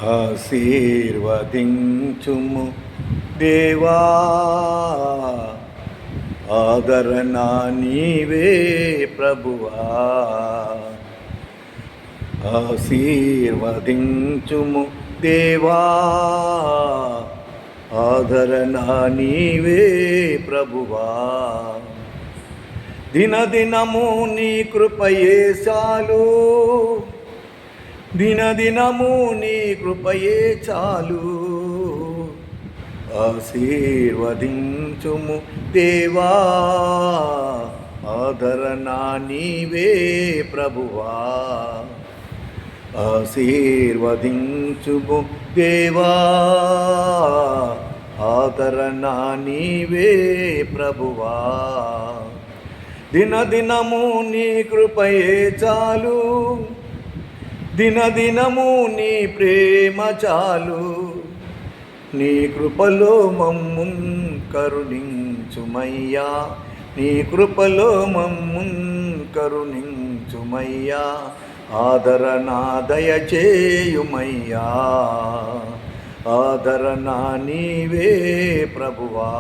ఆశీర్వదించుము దేవా, ఆదరణ నీవే ప్రభువా. ఆశీర్వదించుము దేవా, ఆదరణ నీవే ప్రభువా. దినదినము నీ కృపయే చాలు, దినదినము నీ కృపయే చాలు. ఆశీర్వదించుము దేవా, ఆదరణ నీవే ప్రభువా. ఆశీర్వదించుము దేవా, ఆదరణ నీవే ప్రభువా. దినదినము నీ కృపయే చాలు, దినదినము నీ ప్రేమ చాలు. నీ కృపలో మమ్మున్ కరుణించుమయ్యా, నీ కృపలో మమ్మున్ కరుణించుమయ్యా. ఆదరణ దయచేయుమయ్యా, ఆదరణ నీవే ప్రభువా.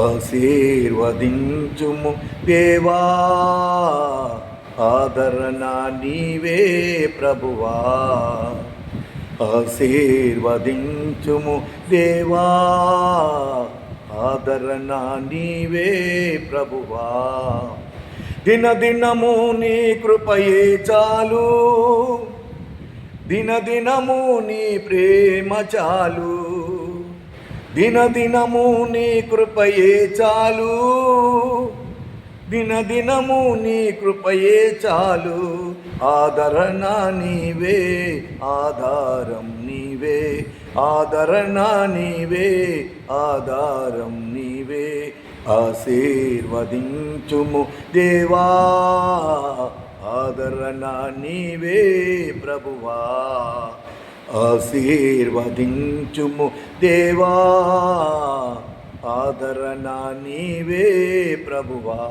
ఆశీర్వదించుము దేవా, ఆదరణ నీవే ప్రభువా. ఆశీర్వదించుము దేవా, ఆదరణ నీవే ప్రభువా. దినదినము నీ కృపయే చాలు, దినదినము నీ ప్రేమ చాలు. దినదినము నీ కృపయే చాలు, దినదినము నీ కృపయే చాలు. ఆదరణ నీవే, ఆధారం నీవే, ఆదరణ నీవే, ఆధారం నీవే. ఆశీర్వదించుము దేవా, ఆదరణ నీవే ప్రభువా. ఆశీర్వదించుము దేవా, ఆదరణ నీవే ప్రభువా.